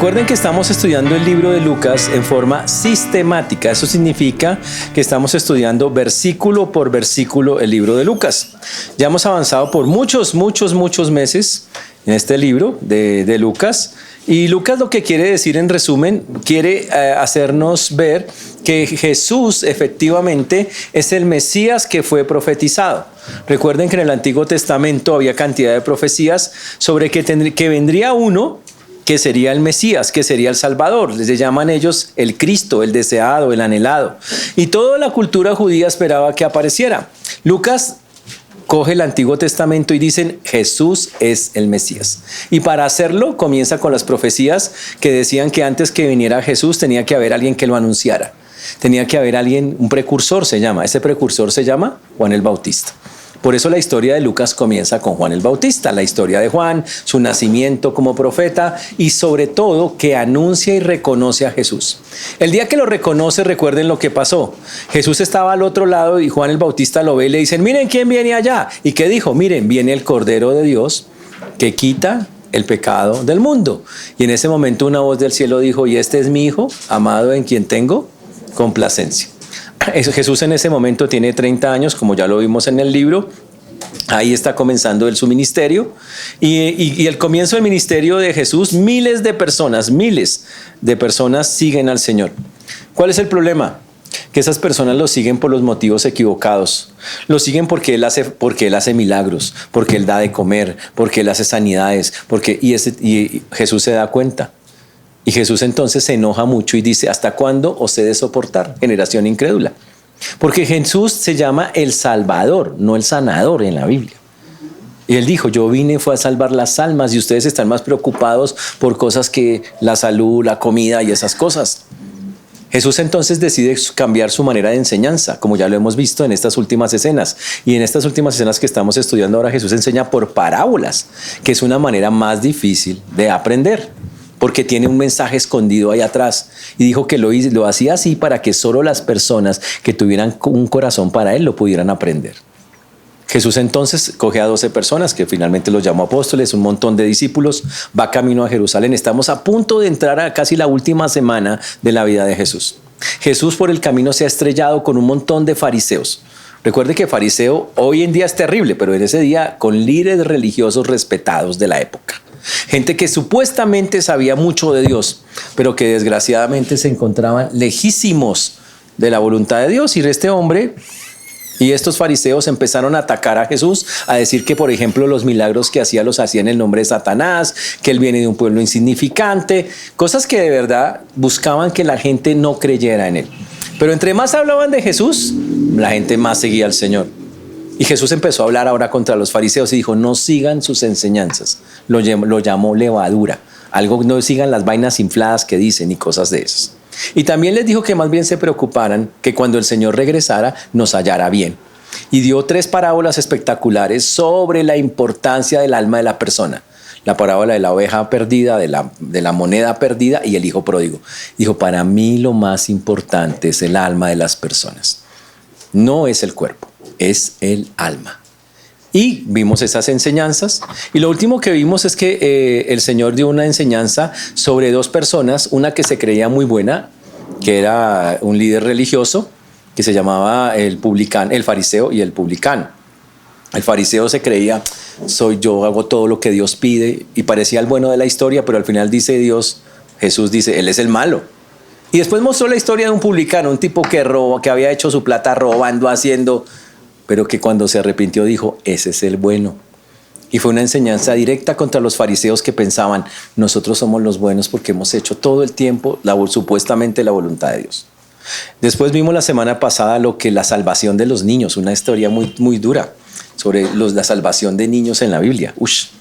Recuerden que estamos estudiando el libro de Lucas en forma sistemática. Eso significa que estamos estudiando versículo por versículo el libro de Lucas. Ya hemos avanzado por muchos meses en este libro de Lucas. Y Lucas lo que quiere decir en resumen, quiere hacernos ver que Jesús efectivamente es el Mesías que fue profetizado. Recuerden que en el Antiguo Testamento había cantidad de profecías sobre que vendría uno que sería el Mesías, que sería el Salvador. Les llaman ellos el Cristo, el deseado, el anhelado. Y toda la cultura judía esperaba que apareciera. Lucas coge el Antiguo Testamento y dicen Jesús es el Mesías. Y para hacerlo comienza con las profecías que decían que antes que viniera Jesús tenía que haber alguien que lo anunciara. Tenía que haber alguien, un precursor se llama. Ese precursor se llama Juan el Bautista. Por eso la historia de Lucas comienza con Juan el Bautista, la historia de Juan, su nacimiento como profeta y sobre todo que anuncia y reconoce a Jesús. El día que lo reconoce, recuerden lo que pasó. Jesús estaba al otro lado y Juan el Bautista lo ve y le dicen, miren quién viene allá. ¿Y qué dijo? Miren, viene el Cordero de Dios que quita el pecado del mundo. Y en ese momento una voz del cielo dijo, y este es mi Hijo, amado en quien tengo complacencia. Jesús en ese momento tiene 30 años, como ya lo vimos en el libro. Ahí está comenzando su ministerio. Y el comienzo del ministerio de Jesús, miles de personas siguen al Señor. ¿Cuál es el problema? Que esas personas lo siguen por los motivos equivocados. Lo siguen porque Él hace milagros, porque Él da de comer, porque Él hace sanidades, y Jesús se da cuenta. Y Jesús entonces se enoja mucho y dice, ¿hasta cuándo os he de soportar, generación incrédula? Porque Jesús se llama el Salvador, no el sanador en la Biblia. Y Él dijo, yo fue a salvar las almas y ustedes están más preocupados por cosas que la salud, la comida y esas cosas. Jesús entonces decide cambiar su manera de enseñanza, como ya lo hemos visto en estas últimas escenas. Y en estas últimas escenas que estamos estudiando ahora, Jesús enseña por parábolas, que es una manera más difícil de aprender. Porque tiene un mensaje escondido ahí atrás. Y dijo que lo hacía así para que solo las personas que tuvieran un corazón para Él lo pudieran aprender. Jesús entonces coge a 12 personas, que finalmente los llamó apóstoles, un montón de discípulos, va camino a Jerusalén. Estamos a punto de entrar a casi la última semana de la vida de Jesús. Jesús por el camino se ha estrellado con un montón de fariseos. Recuerde que fariseo hoy en día es terrible, pero en ese día con líderes religiosos respetados de la época. Gente que supuestamente sabía mucho de Dios, pero que desgraciadamente se encontraban lejísimos de la voluntad de Dios. Y este hombre y estos fariseos empezaron a atacar a Jesús, a decir que, por ejemplo, los milagros que hacía los hacía en el nombre de Satanás, que Él viene de un pueblo insignificante, cosas que de verdad buscaban que la gente no creyera en Él. Pero entre más hablaban de Jesús, la gente más seguía al Señor. Y Jesús empezó a hablar ahora contra los fariseos y dijo, no sigan sus enseñanzas. Lo llamó levadura. No sigan las vainas infladas que dicen y cosas de esas. Y también les dijo que más bien se preocuparan que cuando el Señor regresara nos hallara bien. Y dio 3 parábolas espectaculares sobre la importancia del alma de la persona. La parábola de la oveja perdida, de la moneda perdida y el hijo pródigo. Dijo, para mí lo más importante es el alma de las personas. No es el cuerpo. Es el alma. Y vimos esas enseñanzas. Y lo último que vimos es que el Señor dio una enseñanza sobre 2 personas. Una que se creía muy buena, que era un líder religioso, que se llamaba el fariseo y el publicano. El fariseo se creía, soy yo, hago todo lo que Dios pide. Y parecía el bueno de la historia, pero al final Jesús dice, Él es el malo. Y después mostró la historia de un publicano, un tipo que había hecho su plata robando, haciendo... pero que cuando se arrepintió dijo, ese es el bueno. Y fue una enseñanza directa contra los fariseos que pensaban, nosotros somos los buenos porque hemos hecho todo el tiempo supuestamente la voluntad de Dios. Después vimos la semana pasada la salvación de los niños, una historia muy, muy dura sobre la salvación de niños en la Biblia.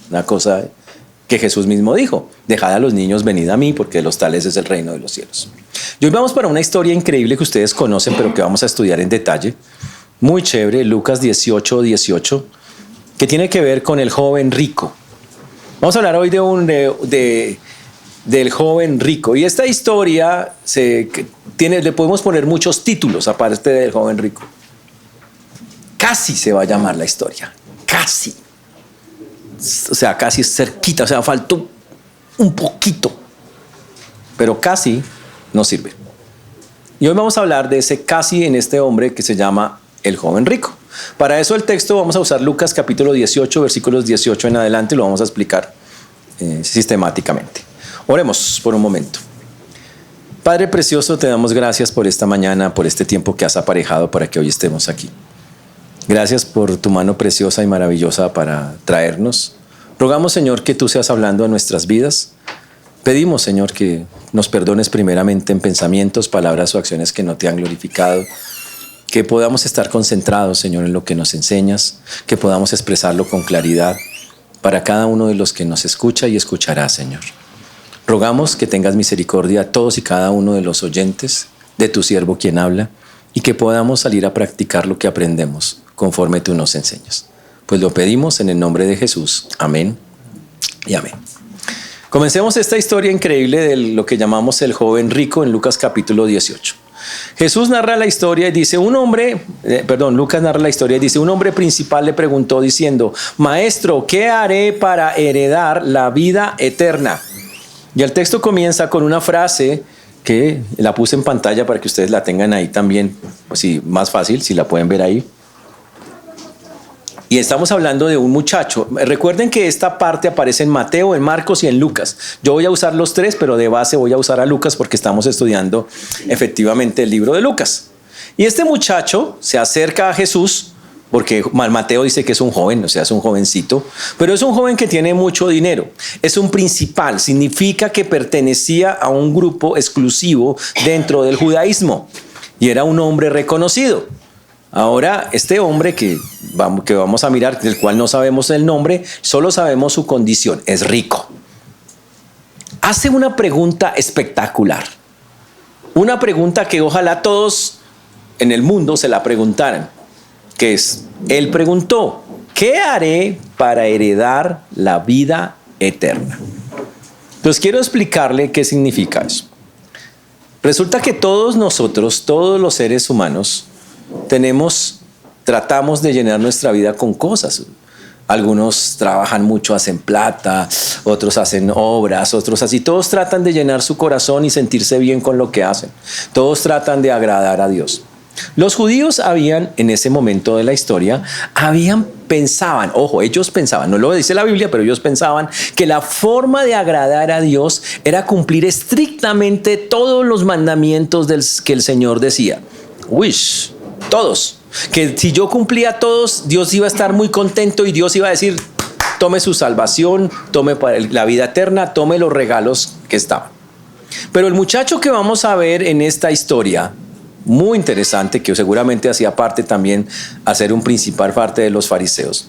Una cosa que Jesús mismo dijo, dejad a los niños, venid a mí, porque de los tales es el reino de los cielos. Y hoy vamos para una historia increíble que ustedes conocen, pero que vamos a estudiar en detalle. Muy chévere, Lucas 18, que tiene que ver con el joven rico. Vamos a hablar hoy del joven rico. Y esta historia le podemos poner muchos títulos aparte del joven rico. Casi se va a llamar la historia. Casi. O sea, casi cerquita. O sea, faltó un poquito. pero casi no sirve. Y hoy vamos a hablar de ese casi en este hombre que se llama el joven rico. Para eso el texto vamos a usar Lucas capítulo 18, versículos 18 en adelante, y lo vamos a explicar sistemáticamente. Oremos por un momento. Padre precioso, te damos gracias por esta mañana, por este tiempo que has aparejado para que hoy estemos aquí. Gracias por tu mano preciosa y maravillosa para traernos. Rogamos, Señor, que tú seas hablando a nuestras vidas. Pedimos, Señor, que nos perdones primeramente en pensamientos, palabras o acciones que no te han glorificado. Que podamos estar concentrados, Señor, en lo que nos enseñas. Que podamos expresarlo con claridad para cada uno de los que nos escucha y escuchará, Señor. Rogamos que tengas misericordia a todos y cada uno de los oyentes, de tu siervo quien habla, y que podamos salir a practicar lo que aprendemos, conforme tú nos enseñas. Pues lo pedimos en el nombre de Jesús. Amén y amén. Comencemos esta historia increíble de lo que llamamos el joven rico en Lucas capítulo 18. Jesús narra la historia y dice, Lucas narra la historia y dice, un hombre principal le preguntó diciendo, Maestro, ¿qué haré para heredar la vida eterna? Y el texto comienza con una frase que la puse en pantalla para que ustedes la tengan ahí también, pues sí, más fácil, si la pueden ver ahí. Y estamos hablando de un muchacho. Recuerden que esta parte aparece en Mateo, en Marcos y en Lucas. Yo voy a usar los tres, pero de base voy a usar a Lucas porque estamos estudiando efectivamente el libro de Lucas. Y este muchacho se acerca a Jesús, porque Mateo dice que es un joven, o sea, es un jovencito, pero es un joven que tiene mucho dinero. Es un principal, significa que pertenecía a un grupo exclusivo dentro del judaísmo y era un hombre reconocido. Ahora, este hombre que vamos a mirar, del cual no sabemos el nombre, solo sabemos su condición, es rico. Hace una pregunta espectacular, una pregunta que ojalá todos en el mundo se la preguntaran. Que es, él preguntó, ¿qué haré para heredar la vida eterna? Entonces quiero explicarle qué significa eso. Resulta que todos nosotros, todos los seres humanos, tratamos de llenar nuestra vida con cosas. Algunos trabajan mucho, hacen plata, otros hacen obras, otros así. Todos tratan de llenar su corazón y sentirse bien con lo que hacen. Todos tratan de agradar a Dios. Los judíos en ese momento de la historia, pensaban, ellos pensaban, no lo dice la Biblia, pero ellos pensaban que la forma de agradar a Dios era cumplir estrictamente todos los mandamientos que el Señor decía. Todos. Que si yo cumplía todos, Dios iba a estar muy contento y Dios iba a decir, tome su salvación, tome la vida eterna, tome los regalos que estaban. Pero el muchacho que vamos a ver en esta historia, muy interesante, que seguramente hacía parte también, a ser un principal parte de los fariseos,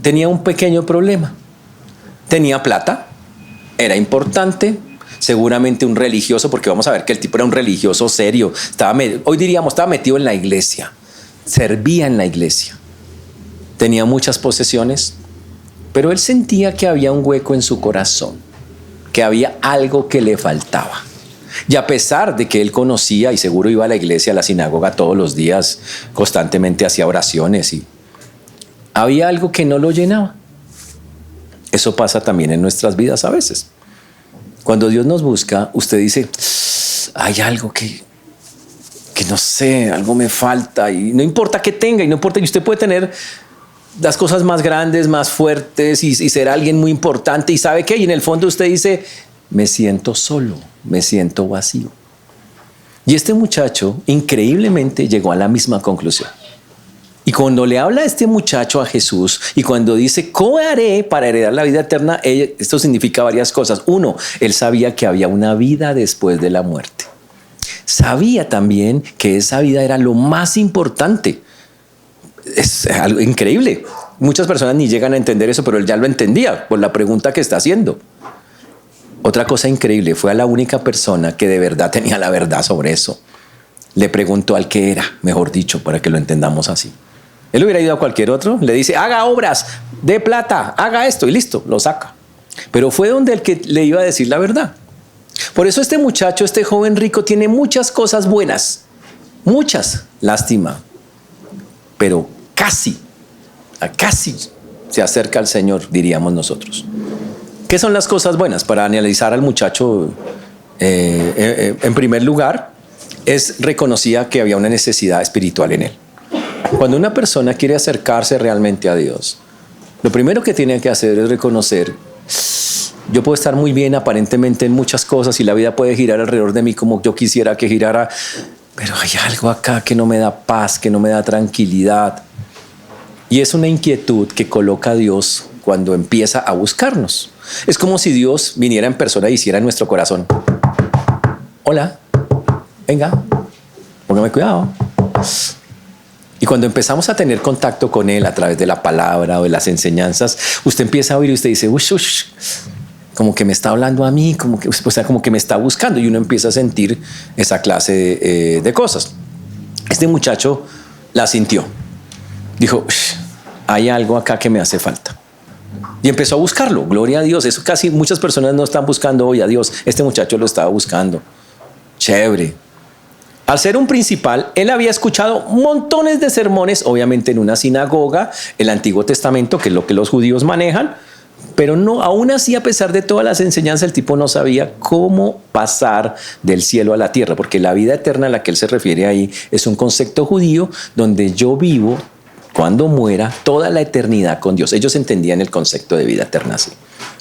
tenía un pequeño problema. Tenía plata, era importante, seguramente un religioso, porque vamos a ver que el tipo era un religioso serio, hoy diríamos estaba metido en la iglesia, servía en la iglesia, tenía muchas posesiones, pero él sentía que había un hueco en su corazón, que había algo que le faltaba. Y a pesar de que él conocía y seguro iba a la iglesia, a la sinagoga todos los días, constantemente hacía oraciones, y había algo que no lo llenaba. Eso pasa también en nuestras vidas a veces. Cuando Dios nos busca, usted dice, hay algo que no sé, algo me falta, y no importa que tenga, y no importa, y usted puede tener las cosas más grandes, más fuertes, y ser alguien muy importante, y ¿sabe qué? Y en el fondo usted dice, me siento solo, me siento vacío. Y este muchacho increíblemente llegó a la misma conclusión. Y cuando le habla a este muchacho a Jesús y cuando dice, ¿cómo haré para heredar la vida eterna? Esto significa varias cosas. Uno, él sabía que había una vida después de la muerte. Sabía también que esa vida era lo más importante. Es algo increíble. Muchas personas ni llegan a entender eso, pero él ya lo entendía por la pregunta que está haciendo. Otra cosa increíble, fue a la única persona que de verdad tenía la verdad sobre eso. Le preguntó al que era, mejor dicho, para que lo entendamos así. Él hubiera ido a cualquier otro, le dice, haga obras de plata, haga esto y listo, lo saca. Pero fue donde el que le iba a decir la verdad. Por eso este muchacho, este joven rico, tiene muchas cosas buenas, muchas, lástima, pero casi se acerca al Señor, diríamos nosotros. ¿Qué son las cosas buenas? Para analizar al muchacho En primer lugar, reconocía que había una necesidad espiritual en él. Cuando una persona quiere acercarse realmente a Dios, lo primero que tiene que hacer es reconocer: yo puedo estar muy bien aparentemente en muchas cosas y la vida puede girar alrededor de mí como yo quisiera que girara, pero hay algo acá que no me da paz, que no me da tranquilidad. Y es una inquietud que coloca a Dios cuando empieza a buscarnos. Es como si Dios viniera en persona y hiciera en nuestro corazón: hola, venga, póngame cuidado. Y cuando empezamos a tener contacto con Él a través de la palabra o de las enseñanzas, usted empieza a oír y usted dice: ush, ush, como que me está hablando a mí, como que me está buscando, y uno empieza a sentir esa clase de cosas. Este muchacho la sintió. Dijo: hay algo acá que me hace falta. Y empezó a buscarlo. Gloria a Dios. Eso casi muchas personas no están buscando hoy a Dios. Este muchacho lo estaba buscando. Chévere. Al ser un principal, él había escuchado montones de sermones, obviamente en una sinagoga, el Antiguo Testamento, que es lo que los judíos manejan, pero no, aún así, a pesar de todas las enseñanzas, el tipo no sabía cómo pasar del cielo a la tierra, porque la vida eterna a la que él se refiere ahí es un concepto judío donde yo vivo, cuando muera, toda la eternidad con Dios. Ellos entendían el concepto de vida eterna así.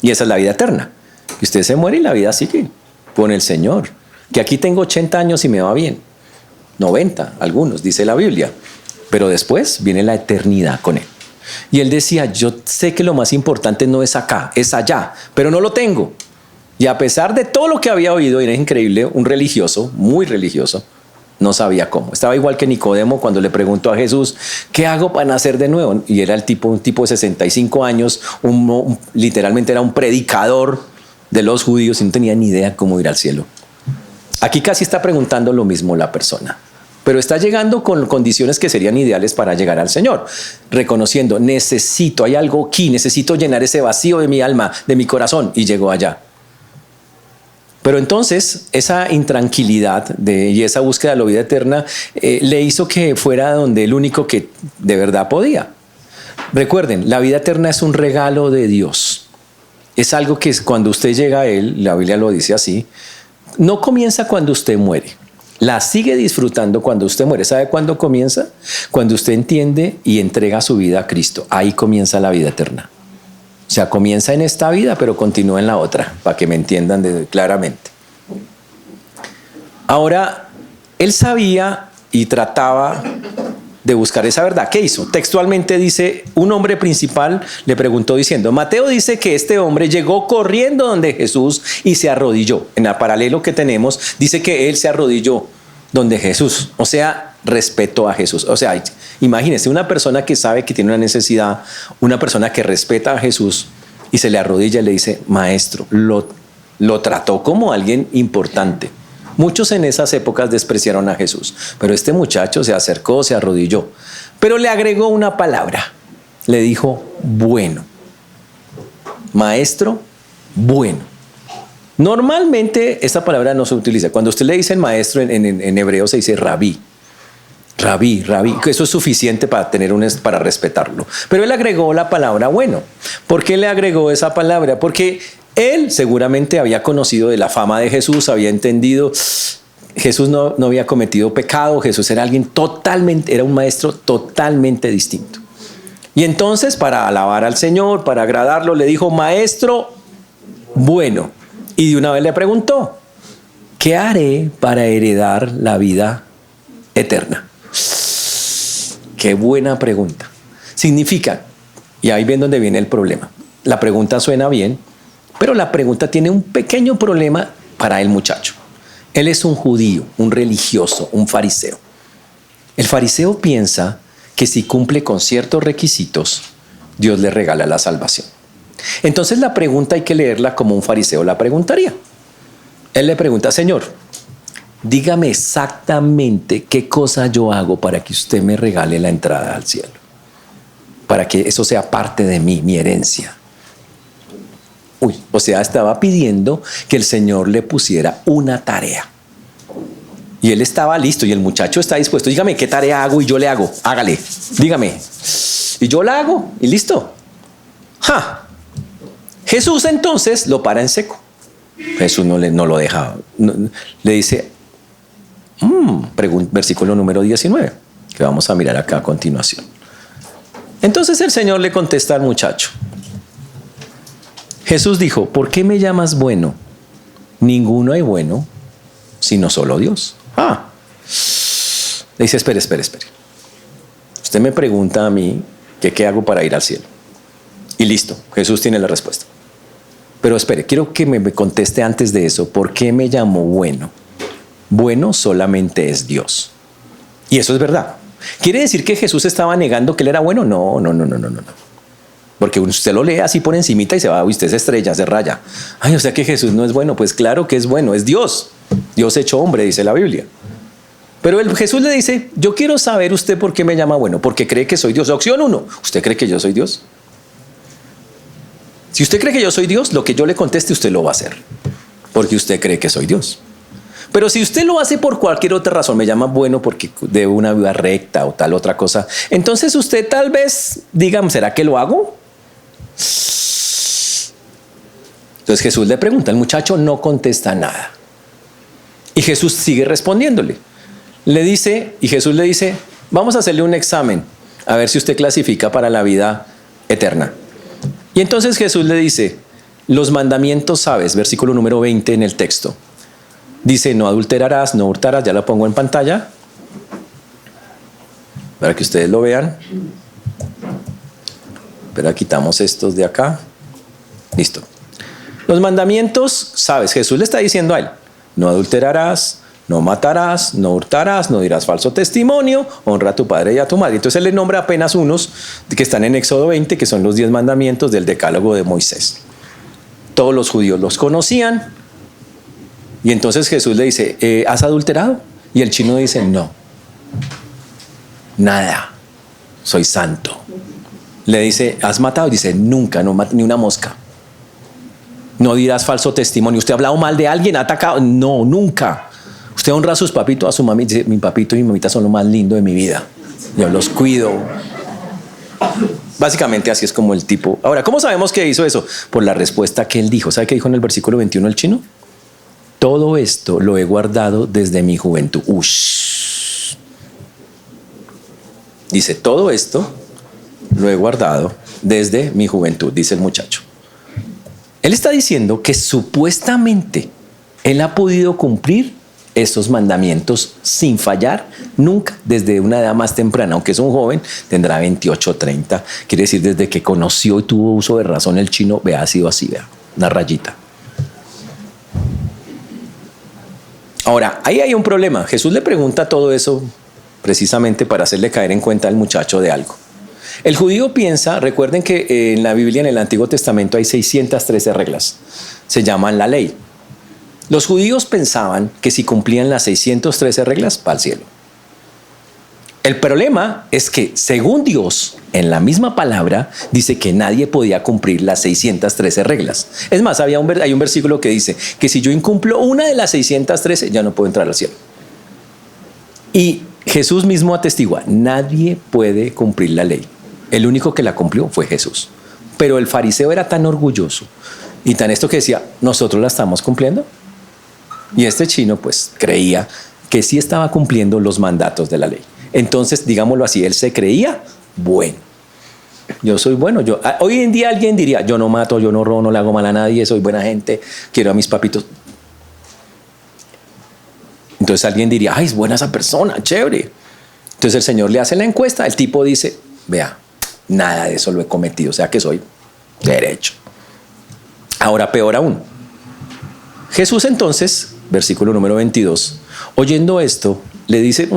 Y esa es la vida eterna. Que usted se muere y la vida sigue con el Señor. Que aquí tengo 80 años y me va bien. 90, algunos, dice la Biblia. Pero después viene la eternidad con Él. Y él decía: yo sé que lo más importante no es acá, es allá, pero no lo tengo. Y a pesar de todo lo que había oído, y era increíble, un religioso, muy religioso, no sabía cómo. Estaba igual que Nicodemo cuando le preguntó a Jesús: ¿qué hago para nacer de nuevo? Y era un tipo de 65 años, literalmente era un predicador de los judíos y no tenía ni idea cómo ir al cielo. Aquí casi está preguntando lo mismo la persona, pero está llegando con condiciones que serían ideales para llegar al Señor, reconociendo: hay algo aquí, necesito llenar ese vacío de mi alma, de mi corazón, y llegó allá. Pero entonces esa intranquilidad y esa búsqueda de la vida eterna le hizo que fuera donde el único que de verdad podía. Recuerden, la vida eterna es un regalo de Dios. Es algo que cuando usted llega a Él, la Biblia lo dice así, no comienza cuando usted muere. La sigue disfrutando cuando usted muere. ¿Sabe cuándo comienza? Cuando usted entiende y entrega su vida a Cristo. Ahí comienza la vida eterna. O sea, comienza en esta vida, pero continúa en la otra, para que me entiendan claramente. Ahora, él sabía y trataba de buscar esa verdad. ¿Qué hizo? Textualmente dice: un hombre principal le preguntó diciendo. Mateo dice que este hombre llegó corriendo donde Jesús y se arrodilló. En el paralelo que tenemos dice que él se arrodilló donde Jesús, o sea, respetó a Jesús. O sea, imagínense una persona que sabe que tiene una necesidad, una persona que respeta a Jesús y se le arrodilla y le dice: maestro. Lo trató como alguien importante. Muchos en esas épocas despreciaron a Jesús, pero este muchacho se acercó, se arrodilló, pero le agregó una palabra. Le dijo: bueno. Maestro, bueno. Normalmente esta palabra no se utiliza. Cuando usted le dice el maestro en hebreo se dice rabí. Rabí. Eso es suficiente para respetarlo. Pero él agregó la palabra bueno. ¿Por qué le agregó esa palabra? Porque él seguramente había conocido de la fama de Jesús, había entendido, Jesús no había cometido pecado, Jesús era era un maestro totalmente distinto. Y entonces, para alabar al Señor, para agradarlo, le dijo: maestro bueno. Y de una vez le preguntó: ¿qué haré para heredar la vida eterna? Qué buena pregunta. Significa, y ahí ven donde viene el problema. La pregunta suena bien, pero la pregunta tiene un pequeño problema para el muchacho. Él es un judío, un religioso, un fariseo. El fariseo piensa que si cumple con ciertos requisitos, Dios le regala la salvación. Entonces la pregunta hay que leerla como un fariseo la preguntaría. Él le pregunta: Señor, dígame exactamente qué cosa yo hago para que usted me regale la entrada al cielo, para que eso sea parte de mí, mi herencia. O sea, estaba pidiendo que el Señor le pusiera una tarea. Y él estaba listo y el muchacho está dispuesto. Dígame qué tarea hago y yo le hago. Hágale, dígame. Y yo la hago y listo. Jesús entonces lo para en seco. Jesús no lo deja. Le dice, versículo número 19, que vamos a mirar acá a continuación. Entonces el Señor le contesta al muchacho. Jesús dijo, ¿por qué me llamas bueno? Ninguno hay bueno, sino solo Dios. Le dice, espere. Usted me pregunta a mí que qué hago para ir al cielo. Y listo, Jesús tiene la respuesta. Pero espere, quiero que me conteste antes de eso, ¿por qué me llamo bueno? Bueno solamente es Dios. Y eso es verdad. ¿Quiere decir que Jesús estaba negando que él era bueno? No. Porque usted lo lee así por encimita y se va, usted se estrella, se raya. O sea que Jesús no es bueno. Pues claro que es bueno, es Dios. Dios hecho hombre, dice la Biblia. Pero Jesús le dice, yo quiero saber usted por qué me llama bueno. Porque cree que soy Dios. Opción 1, ¿usted cree que yo soy Dios? Si usted cree que yo soy Dios, lo que yo le conteste usted lo va a hacer. Porque usted cree que soy Dios. Pero si usted lo hace por cualquier otra razón, me llama bueno porque debo una vida recta o tal otra cosa, entonces usted tal vez diga, ¿será que lo hago? Entonces Jesús le pregunta, el muchacho no contesta nada. Y Jesús sigue respondiéndole. Jesús le dice, vamos a hacerle un examen, a ver si usted clasifica para la vida eterna. Y entonces Jesús le dice, los mandamientos sabes, versículo número 20 en el texto. Dice, no adulterarás, no hurtarás, ya la pongo en pantalla, para que ustedes lo vean. Pero quitamos estos de acá. Listo. Los mandamientos, sabes, Jesús le está diciendo a él, no adulterarás, no matarás, no hurtarás, no dirás falso testimonio, honra a tu padre y a tu madre. Entonces él le nombra apenas unos que están en Éxodo 20, que son los 10 mandamientos del decálogo de Moisés. Todos los judíos los conocían. Y entonces Jesús le dice, ¿has adulterado? Y el chino dice, no, nada, soy santo. Le dice, ¿has matado? Y dice, nunca, no maté ni una mosca. No dirás falso testimonio. ¿Usted ha hablado mal de alguien? ¿Ha atacado? No, nunca. Usted honra a sus papitos, a su mami. Dice, mi papito y mi mamita son lo más lindo de mi vida. Yo los cuido. Básicamente así es como el tipo. Ahora, ¿cómo sabemos que hizo eso? Por la respuesta que él dijo. ¿Sabe qué dijo en el versículo 21 el chino? Todo esto lo he guardado desde mi juventud. Ush. Dice, todo esto lo he guardado desde mi juventud, dice el muchacho. Él está diciendo que supuestamente él ha podido cumplir esos mandamientos sin fallar nunca desde una edad más temprana. Aunque es un joven, tendrá 28 30. Quiere decir, desde que conoció y tuvo uso de razón el chino, vea, ha sido así, vea, una rayita. Ahora, ahí hay un problema. Jesús le pregunta todo eso precisamente para hacerle caer en cuenta al muchacho de algo. El judío piensa, recuerden que en la Biblia, en el Antiguo Testamento, hay 613 reglas. Se llaman la ley. Los judíos pensaban que si cumplían las 613 reglas, va al cielo. El problema es que, según Dios, en la misma palabra, dice que nadie podía cumplir las 613 reglas. Es más, hay un versículo que dice que si yo incumplo una de las 613, ya no puedo entrar al cielo. Y Jesús mismo atestigua, nadie puede cumplir la ley. El único que la cumplió fue Jesús. Pero el fariseo era tan orgulloso y tan esto que decía, ¿nosotros la estamos cumpliendo? Y este chino pues creía que sí estaba cumpliendo los mandatos de la ley. Entonces, digámoslo así, él se creía bueno. Yo soy bueno. Hoy en día alguien diría, yo no mato, yo no robo, no le hago mal a nadie, soy buena gente, quiero a mis papitos. Entonces alguien diría, ay, es buena esa persona, chévere. Entonces el Señor le hace la encuesta, el tipo dice, vea, nada de eso lo he cometido, o sea que soy derecho. Ahora, peor aún. Jesús entonces, versículo número 22, oyendo esto, le dice,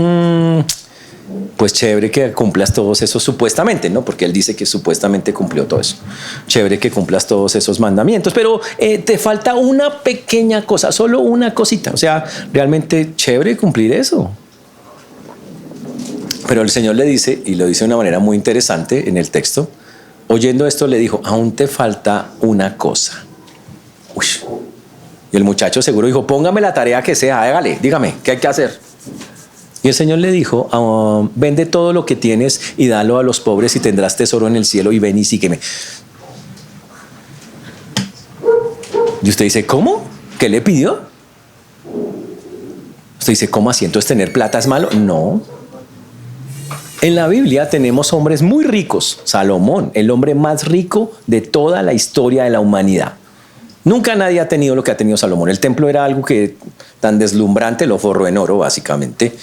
pues chévere que cumplas todos esos supuestamente, ¿no? Porque él dice que supuestamente cumplió todo eso. Chévere que cumplas todos esos mandamientos, pero te falta una pequeña cosa, solo una cosita. O sea, realmente chévere cumplir eso. Pero el Señor le dice, y lo dice de una manera muy interesante en el texto, oyendo esto le dijo, aún te falta una cosa. Uy. Y el muchacho seguro dijo, póngame la tarea que sea, hágale, dígame, ¿qué hay que hacer? Y el Señor le dijo, vende todo lo que tienes y dalo a los pobres y tendrás tesoro en el cielo y ven y sígueme. Y usted dice, ¿cómo? ¿Qué le pidió? Usted dice, ¿cómo así? ¿Entonces tener plata es malo? No. En la Biblia tenemos hombres muy ricos. Salomón, el hombre más rico de toda la historia de la humanidad. Nunca nadie ha tenido lo que ha tenido Salomón. El templo era algo que tan deslumbrante, lo forró en oro básicamente,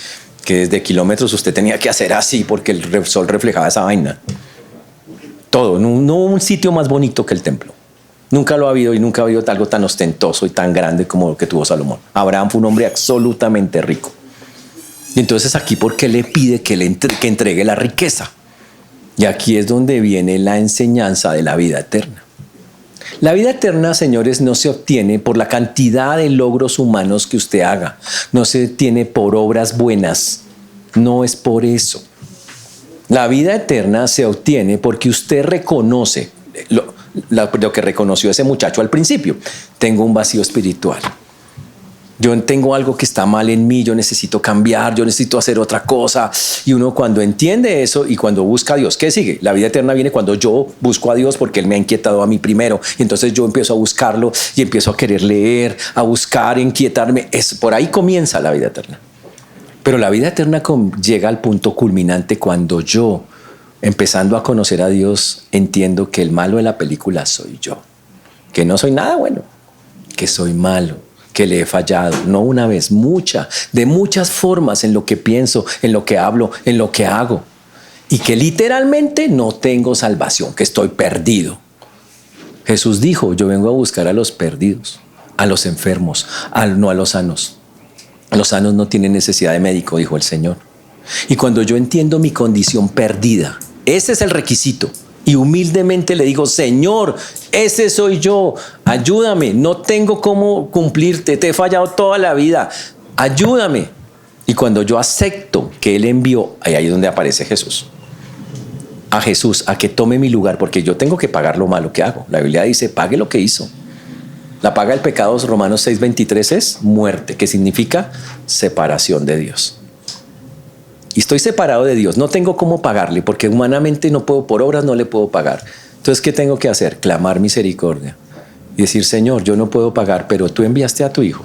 que desde kilómetros usted tenía que hacer así porque el sol reflejaba esa vaina. Todo, no hubo un sitio más bonito que el templo. Nunca lo ha habido y nunca ha habido algo tan ostentoso y tan grande como lo que tuvo Salomón. Abraham fue un hombre absolutamente rico. Y entonces aquí, ¿por qué le pide que entregue la riqueza? Y aquí es donde viene la enseñanza de la vida eterna. La vida eterna, señores, no se obtiene por la cantidad de logros humanos que usted haga. No se obtiene por obras buenas. No es por eso. La vida eterna se obtiene porque usted reconoce lo que reconoció ese muchacho al principio. Tengo un vacío espiritual. Yo tengo algo que está mal en mí, yo necesito cambiar, yo necesito hacer otra cosa. Y uno cuando entiende eso y cuando busca a Dios, ¿qué sigue? La vida eterna viene cuando yo busco a Dios porque Él me ha inquietado a mí primero. Y entonces yo empiezo a buscarlo y empiezo a querer leer, a buscar, a inquietarme. Por ahí comienza la vida eterna. Pero la vida eterna llega al punto culminante cuando yo, empezando a conocer a Dios, entiendo que el malo de la película soy yo. Que no soy nada bueno, que soy malo, que le he fallado, no una vez, de muchas formas en lo que pienso, en lo que hablo, en lo que hago. Y que literalmente no tengo salvación, que estoy perdido. Jesús dijo, yo vengo a buscar a los perdidos, a los enfermos, no a los sanos. Los sanos no tienen necesidad de médico, dijo el Señor. Y cuando yo entiendo mi condición perdida, ese es el requisito. Y humildemente le digo, Señor, ese soy yo, ayúdame, no tengo cómo cumplirte, te he fallado toda la vida, ayúdame. Y cuando yo acepto que Él envió, ahí es donde aparece Jesús. A Jesús, a que tome mi lugar, porque yo tengo que pagar lo malo que hago. La Biblia dice, pague lo que hizo. La paga del pecado, Romanos 6:23, es muerte, que significa separación de Dios. Y estoy separado de Dios, no tengo cómo pagarle, porque humanamente no puedo, por obras no le puedo pagar. Entonces, ¿qué tengo que hacer? Clamar misericordia y decir, Señor, yo no puedo pagar, pero tú enviaste a tu Hijo